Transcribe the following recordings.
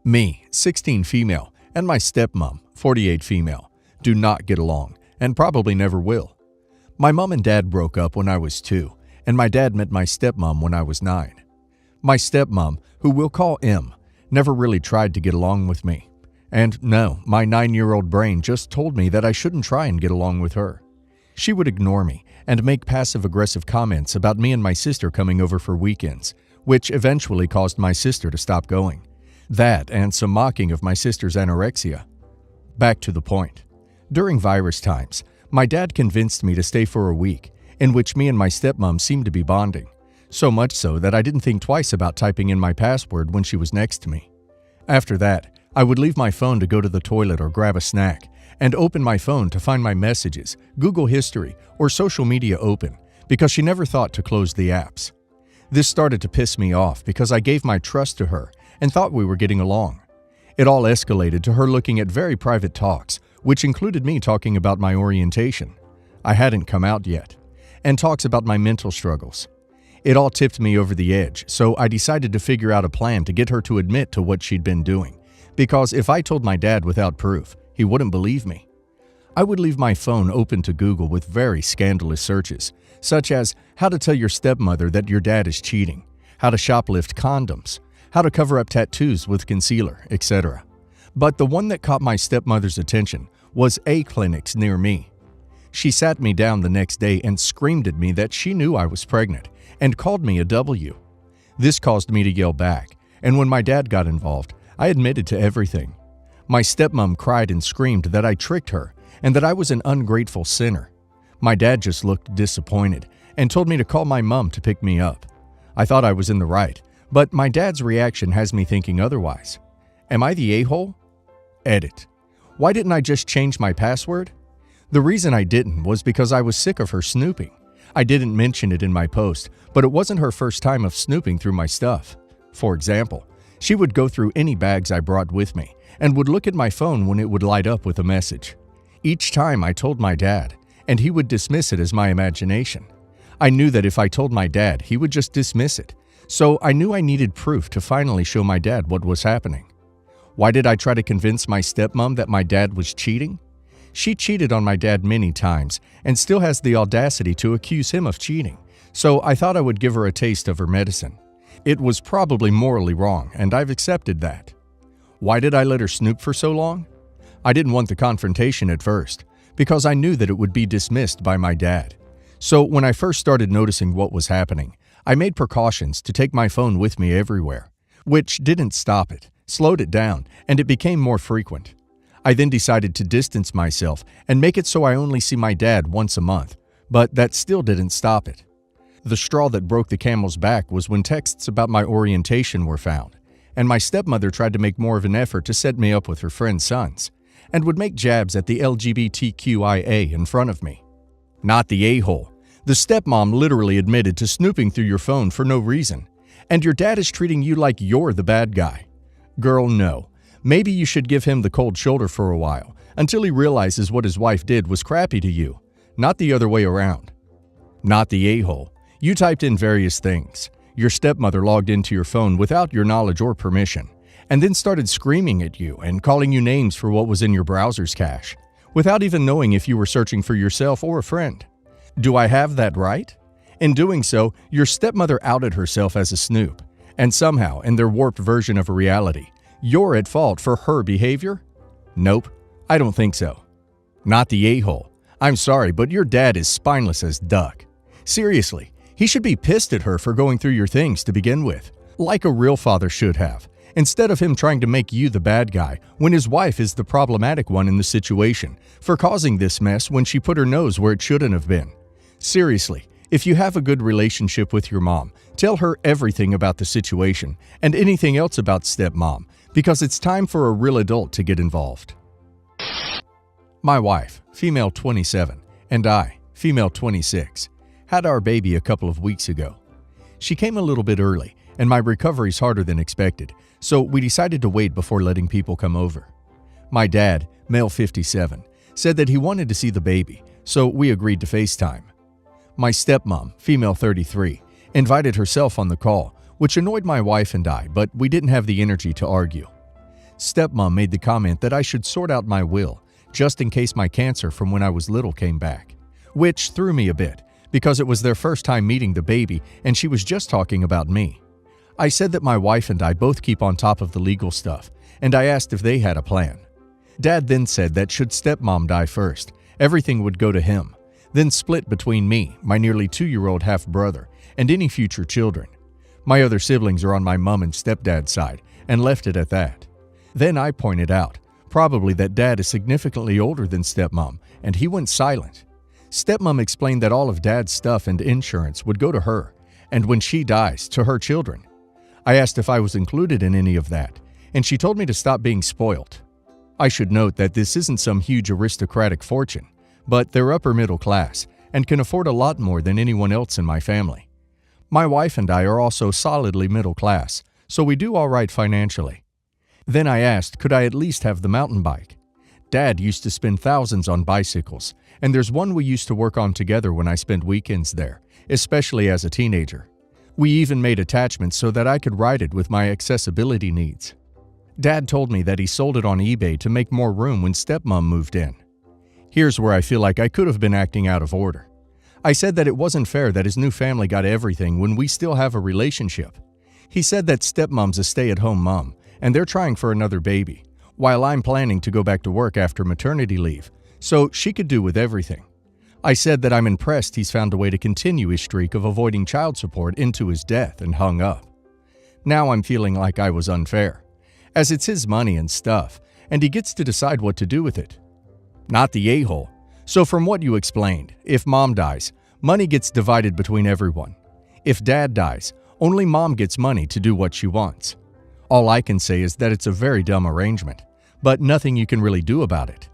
Me, 16 female, and my stepmom, 48 female, do not get along, and probably never will. My mom and dad broke up when I was 2, and my dad met my stepmom when I was 9. My stepmom, who we'll call M, never really tried to get along with me. And no, my 9-year-old brain just told me that I shouldn't try and get along with her. She would ignore me and make passive-aggressive comments about me and my sister coming over for weekends, which eventually caused my sister to stop going. That and some mocking of my sister's anorexia. Back to the point. During virus times, my dad convinced me to stay for a week, in which me and my stepmom seemed to be bonding. So much so that I didn't think twice about typing in my password when she was next to me. After that, I would leave my phone to go to the toilet or grab a snack, and open my phone to find my messages, Google history, or social media open, because she never thought to close the apps. This started to piss me off because I gave my trust to her and thought we were getting along. It all escalated to her looking at very private talks, which included me talking about my orientation. I hadn't come out yet, and talks about my mental struggles. It all tipped me over the edge, so I decided to figure out a plan to get her to admit to what she'd been doing, because if I told my dad without proof, he wouldn't believe me. I would leave my phone open to Google with very scandalous searches, such as how to tell your stepmother that your dad is cheating, how to shoplift condoms, how to cover up tattoos with concealer, etc. But the one that caught my stepmother's attention was A clinics near me. She sat me down the next day and screamed at me that she knew I was pregnant and called me a W. This caused me to yell back, and when my dad got involved, I admitted to everything. My stepmom cried and screamed that I tricked her and that I was an ungrateful sinner. My dad just looked disappointed and told me to call my mom to pick me up. I thought I was in the right, but my dad's reaction has me thinking otherwise. Am I the a-hole? Edit. Why didn't I just change my password? The reason I didn't was because I was sick of her snooping. I didn't mention it in my post, but it wasn't her first time of snooping through my stuff. For example, she would go through any bags I brought with me and would look at my phone when it would light up with a message. Each time I told my dad, and he would dismiss it as my imagination. I knew that if I told my dad, he would just dismiss it, so I knew I needed proof to finally show my dad what was happening. Why did I try to convince my stepmom that my dad was cheating? She cheated on my dad many times and still has the audacity to accuse him of cheating, so I thought I would give her a taste of her medicine. It was probably morally wrong, and I've accepted that. Why did I let her snoop for so long? I didn't want the confrontation at first, because I knew that it would be dismissed by my dad. So when I first started noticing what was happening, I made precautions to take my phone with me everywhere, which didn't stop it, slowed it down, and it became more frequent. I then decided to distance myself and make it so I only see my dad once a month, but that still didn't stop it. The straw that broke the camel's back was when texts about my orientation were found, and my stepmother tried to make more of an effort to set me up with her friend's sons, and would make jabs at the LGBTQIA in front of me. Not the a-hole. The stepmom literally admitted to snooping through your phone for no reason, and your dad is treating you like you're the bad guy. Girl, no. Maybe you should give him the cold shoulder for a while, until he realizes what his wife did was crappy to you, not the other way around. Not the a-hole. You typed in various things. Your stepmother logged into your phone without your knowledge or permission, and then started screaming at you and calling you names for what was in your browser's cache, without even knowing if you were searching for yourself or a friend. Do I have that right? In doing so, your stepmother outed herself as a snoop, and somehow, in their warped version of a reality, you're at fault for her behavior? Nope, I don't think so. Not the a-hole. I'm sorry, but your dad is spineless as duck. Seriously, he should be pissed at her for going through your things to begin with, like a real father should have, instead of him trying to make you the bad guy when his wife is the problematic one in the situation for causing this mess when she put her nose where it shouldn't have been. Seriously, if you have a good relationship with your mom, tell her everything about the situation and anything else about stepmom, because it's time for a real adult to get involved. My wife, female 27, and I, female 26, had our baby a couple of weeks ago. She came a little bit early, and my recovery's harder than expected, so we decided to wait before letting people come over. My dad, male 57, said that he wanted to see the baby, so we agreed to FaceTime. My stepmom, female 33, invited herself on the call, which annoyed my wife and I, but we didn't have the energy to argue. Stepmom made the comment that I should sort out my will, just in case my cancer from when I was little came back, which threw me a bit, because it was their first time meeting the baby and she was just talking about me. I said that my wife and I both keep on top of the legal stuff, and I asked if they had a plan. Dad then said that should stepmom die first, everything would go to him, then split between me, my nearly 2-year-old half-brother, and any future children. My other siblings are on my mom and stepdad's side, and left it at that. Then I pointed out, probably that Dad is significantly older than stepmom, and he went silent. Stepmom explained that all of Dad's stuff and insurance would go to her, and when she dies, to her children. I asked if I was included in any of that, and she told me to stop being spoiled. I should note that this isn't some huge aristocratic fortune, but they're upper middle class and can afford a lot more than anyone else in my family. My wife and I are also solidly middle class, so we do all right financially. Then I asked, could I at least have the mountain bike? Dad used to spend thousands on bicycles, and there's one we used to work on together when I spent weekends there, especially as a teenager. We even made attachments so that I could ride it with my accessibility needs. Dad told me that he sold it on eBay to make more room when stepmom moved in. Here's where I feel like I could have been acting out of order. I said that it wasn't fair that his new family got everything when we still have a relationship. He said that stepmom's a stay-at-home mom, and they're trying for another baby, while I'm planning to go back to work after maternity leave, so she could do with everything. I said that I'm impressed he's found a way to continue his streak of avoiding child support into his death and hung up. Now I'm feeling like I was unfair, as it's his money and stuff, and he gets to decide what to do with it. Not the a-hole. So from what you explained, if mom dies, money gets divided between everyone. If dad dies, only mom gets money to do what she wants. All I can say is that it's a very dumb arrangement, but nothing you can really do about it.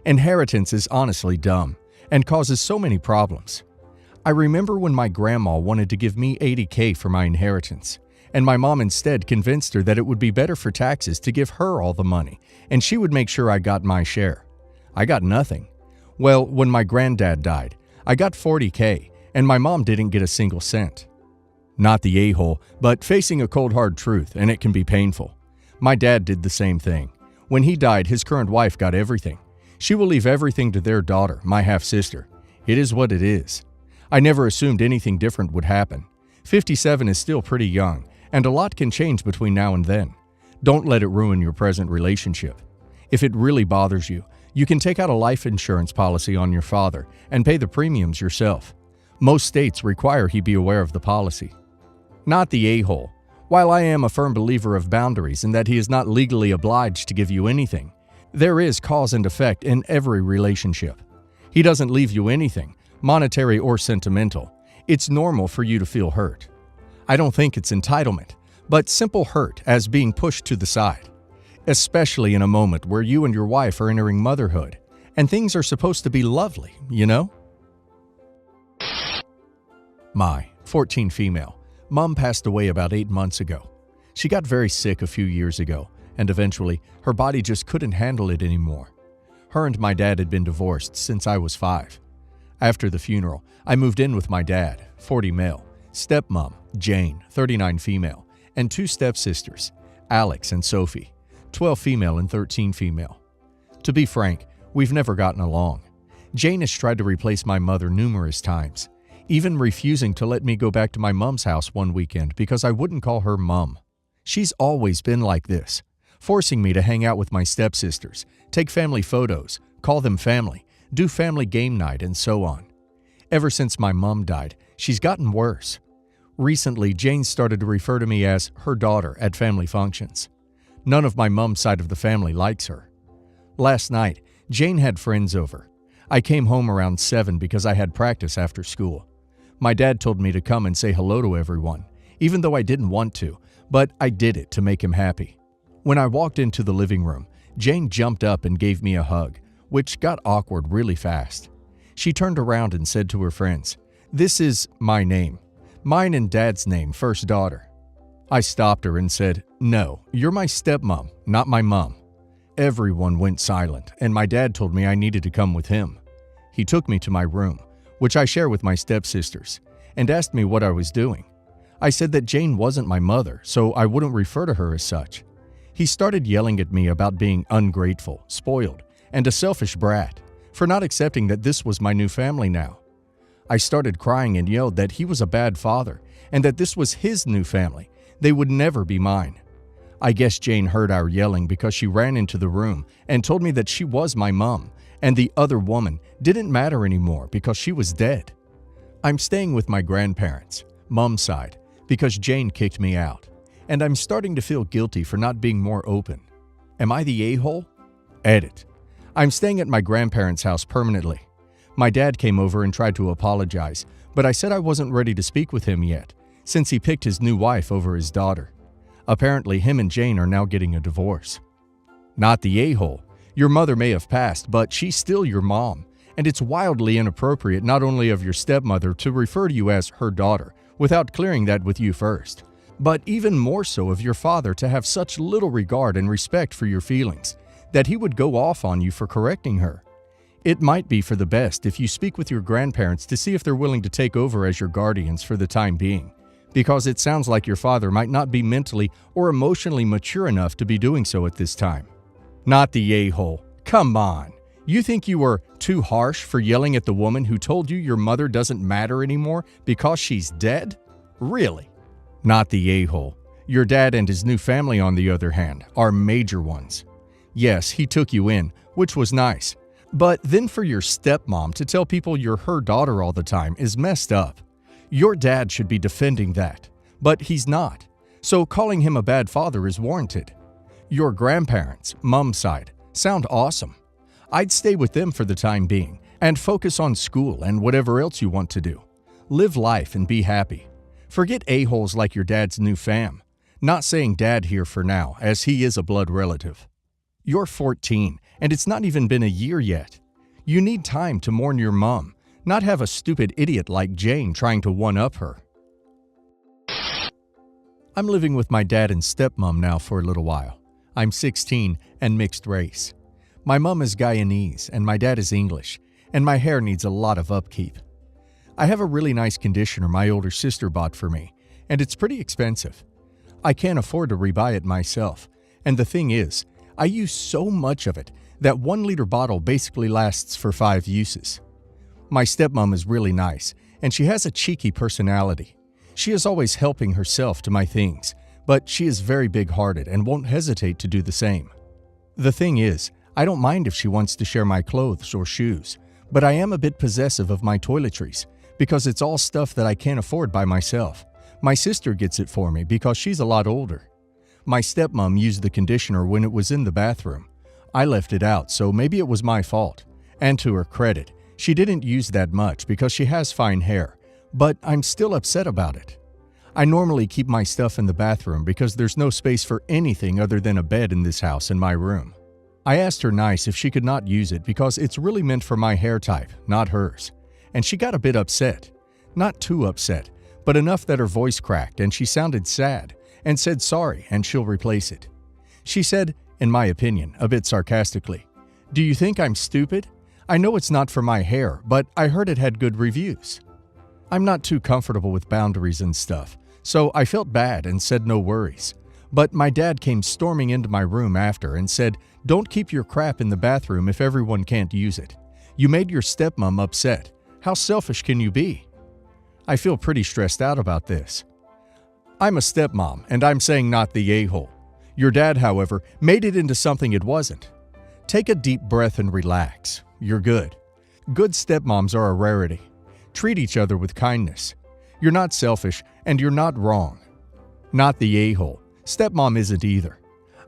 Inheritance is honestly dumb and causes so many problems. I remember when my grandma wanted to give me $80,000 for my inheritance, and my mom instead convinced her that it would be better for taxes to give her all the money, and she would make sure I got my share. I got nothing. Well, when my granddad died, I got $40,000, and my mom didn't get a single cent. Not the a-hole, but facing a cold hard truth, and it can be painful. My dad did the same thing. When he died, his current wife got everything. She will leave everything to their daughter, my half-sister. It is what it is. I never assumed anything different would happen. 57 is still pretty young, and a lot can change between now and then. Don't let it ruin your present relationship. If it really bothers you, you can take out a life insurance policy on your father and pay the premiums yourself. Most states require he be aware of the policy. Not the a-hole. While I am a firm believer of boundaries and that he is not legally obliged to give you anything, there is cause and effect in every relationship. He doesn't leave you anything, monetary or sentimental. It's normal for you to feel hurt. I don't think it's entitlement, but simple hurt as being pushed to the side, especially in a moment where you and your wife are entering motherhood, and things are supposed to be lovely, you know? My 14 female. Mom passed away about 8 months ago. She got very sick a few years ago, and eventually her body just couldn't handle it anymore. Her and my dad had been divorced since I was 5. After the funeral, I moved in with my dad, 40 male, stepmom, Jane, 39 female, and 2 stepsisters, Alex and Sophie, 12 female and 13 female. To be frank, we've never gotten along. Jane has tried to replace my mother numerous times, even refusing to let me go back to my mom's house one weekend because I wouldn't call her mom. She's always been like this, forcing me to hang out with my stepsisters, take family photos, call them family, do family game night, and so on. Ever since my mom died, she's gotten worse. Recently, Jane started to refer to me as her daughter at family functions. None of my mom's side of the family likes her. Last night, Jane had friends over. I came home around 7 because I had practice after school. My dad told me to come and say hello to everyone, even though I didn't want to, but I did it to make him happy. When I walked into the living room, Jane jumped up and gave me a hug, which got awkward really fast. She turned around and said to her friends, "This is my name. Mine and Dad's name, first daughter." I stopped her and said, "No, you're my stepmom, not my mom." Everyone went silent, and my dad told me I needed to come with him. He took me to my room, which I share with my stepsisters, and asked me what I was doing. I said that Jane wasn't my mother, so I wouldn't refer to her as such. He started yelling at me about being ungrateful, spoiled, and a selfish brat, for not accepting that this was my new family now. I started crying and yelled that he was a bad father and that this was his new family. They would never be mine. I guess Jane heard our yelling because she ran into the room and told me that she was my mom and the other woman didn't matter anymore because she was dead. I'm staying with my grandparents, mom's side, because Jane kicked me out, and I'm starting to feel guilty for not being more open. Am I the a-hole? Edit. I'm staying at my grandparents' house permanently. My dad came over and tried to apologize, but I said I wasn't ready to speak with him yet, since he picked his new wife over his daughter. Apparently, him and Jane are now getting a divorce. Not the a-hole. Your mother may have passed, but she's still your mom, and it's wildly inappropriate not only of your stepmother to refer to you as her daughter without clearing that with you first, but even more so of your father to have such little regard and respect for your feelings that he would go off on you for correcting her. It might be for the best if you speak with your grandparents to see if they're willing to take over as your guardians for the time being, because it sounds like your father might not be mentally or emotionally mature enough to be doing so at this time. Not the a-hole. Come on. You think you were too harsh for yelling at the woman who told you your mother doesn't matter anymore because she's dead? Really? Not the a-hole. Your dad and his new family, on the other hand, are major ones. Yes, he took you in, which was nice. But then for your stepmom to tell people you're her daughter all the time is messed up. Your dad should be defending that, but he's not. So calling him a bad father is warranted. Your grandparents, mom's side, sound awesome. I'd stay with them for the time being and focus on school and whatever else you want to do. Live life and be happy. Forget a-holes like your dad's new fam. Not saying dad here for now, as he is a blood relative. You're 14, and it's not even been a year yet. You need time to mourn your mom, not have a stupid idiot like Jane trying to one-up her. I'm living with my dad and stepmom now for a little while. I'm 16 and mixed race. My mom is Guyanese and my dad is English, and my hair needs a lot of upkeep. I have a really nice conditioner my older sister bought for me, and it's pretty expensive. I can't afford to rebuy it myself, and the thing is, I use so much of it that 1-liter bottle basically lasts for 5 uses. My stepmom is really nice, and she has a cheeky personality. She is always helping herself to my things, but she is very big-hearted and won't hesitate to do the same. The thing is, I don't mind if she wants to share my clothes or shoes, but I am a bit possessive of my toiletries because it's all stuff that I can't afford by myself. My sister gets it for me because she's a lot older. My stepmom used the conditioner when it was in the bathroom. I left it out, so maybe it was my fault. And to her credit, she didn't use that much because she has fine hair, but I'm still upset about it. I normally keep my stuff in the bathroom because there's no space for anything other than a bed in this house in my room. I asked her nice if she could not use it because it's really meant for my hair type, not hers. And she got a bit upset. Not too upset, but enough that her voice cracked and she sounded sad and said sorry and she'll replace it. She said, in my opinion, a bit sarcastically, "Do you think I'm stupid? I know it's not for my hair, but I heard it had good reviews." I'm not too comfortable with boundaries and stuff, so I felt bad and said no worries. But my dad came storming into my room after and said, "Don't keep your crap in the bathroom if everyone can't use it. You made your stepmom upset. How selfish can you be?" I feel pretty stressed out about this. I'm a stepmom, and I'm saying not the a-hole. Your dad, however, made it into something it wasn't. Take a deep breath and relax. You're good. Good stepmoms are a rarity. Treat each other with kindness. You're not selfish, and you're not wrong. Not the a-hole. Stepmom isn't either.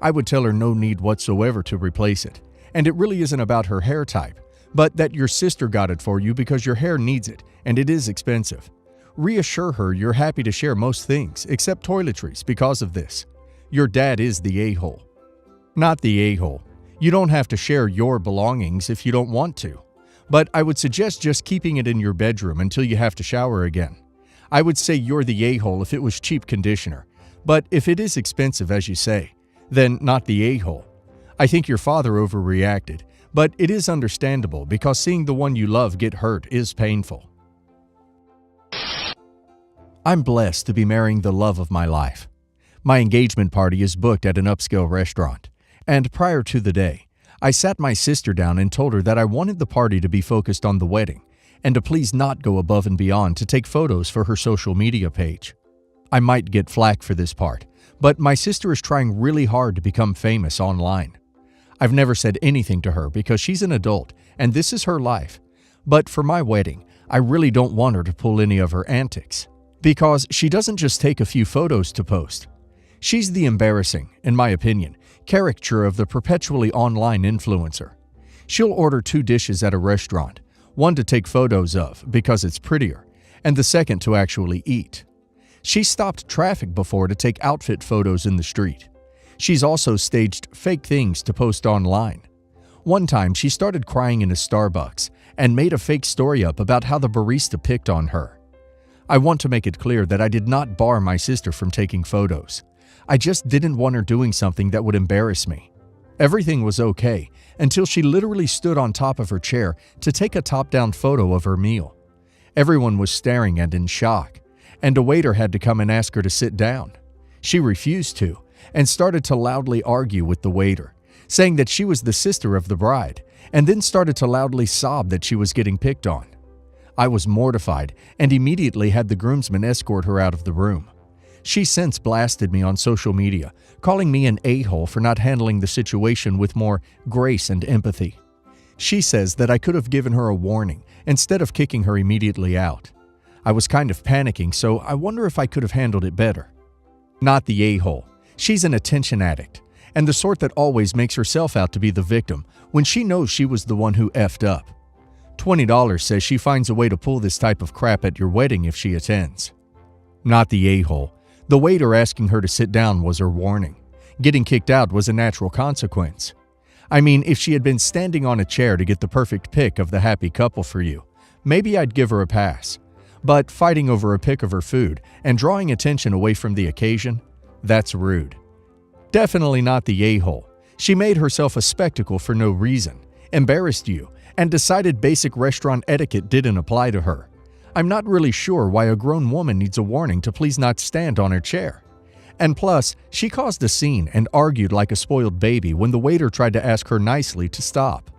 I would tell her no need whatsoever to replace it, and it really isn't about her hair type, but that your sister got it for you because your hair needs it, and it is expensive. Reassure her you're happy to share most things, except toiletries, because of this. Your dad is the a-hole. Not the a-hole. You don't have to share your belongings if you don't want to, but I would suggest just keeping it in your bedroom until you have to shower again. I would say you're the a-hole if it was cheap conditioner, but if it is expensive as you say, then not the a-hole. I think your father overreacted, but it is understandable because seeing the one you love get hurt is painful. I'm blessed to be marrying the love of my life. My engagement party is booked at an upscale restaurant, and prior to the day, I sat my sister down and told her that I wanted the party to be focused on the wedding and to please not go above and beyond to take photos for her social media page. I might get flack for this part, but my sister is trying really hard to become famous online. I've never said anything to her because she's an adult and this is her life. But for my wedding, I really don't want her to pull any of her antics, because she doesn't just take a few photos to post. She's the embarrassing, in my opinion, caricature of the perpetually online influencer. She'll order 2 dishes at a restaurant, one to take photos of because it's prettier, and the second to actually eat. She stopped traffic before to take outfit photos in the street. She's also staged fake things to post online. One time, she started crying in a Starbucks and made a fake story up about how the barista picked on her. I want to make it clear that I did not bar my sister from taking photos. I just didn't want her doing something that would embarrass me. Everything was okay until she literally stood on top of her chair to take a top-down photo of her meal. Everyone was staring and in shock, and a waiter had to come and ask her to sit down. She refused to and started to loudly argue with the waiter, saying that she was the sister of the bride, and then started to loudly sob that she was getting picked on. I was mortified and immediately had the groomsmen escort her out of the room. She since blasted me on social media, calling me an a-hole for not handling the situation with more grace and empathy. She says that I could have given her a warning instead of kicking her immediately out. I was kind of panicking, so I wonder if I could have handled it better. Not the a-hole. She's an attention addict, and the sort that always makes herself out to be the victim when she knows she was the one who effed up. $20 says she finds a way to pull this type of crap at your wedding if she attends. Not the a-hole. The waiter asking her to sit down was her warning. Getting kicked out was a natural consequence. I mean, if she had been standing on a chair to get the perfect pic of the happy couple for you, maybe I'd give her a pass. But fighting over a pic of her food and drawing attention away from the occasion, that's rude. Definitely not the a-hole. She made herself a spectacle for no reason, embarrassed you, and decided basic restaurant etiquette didn't apply to her. I'm not really sure why a grown woman needs a warning to please not stand on her chair. And plus, she caused a scene and argued like a spoiled baby when the waiter tried to ask her nicely to stop.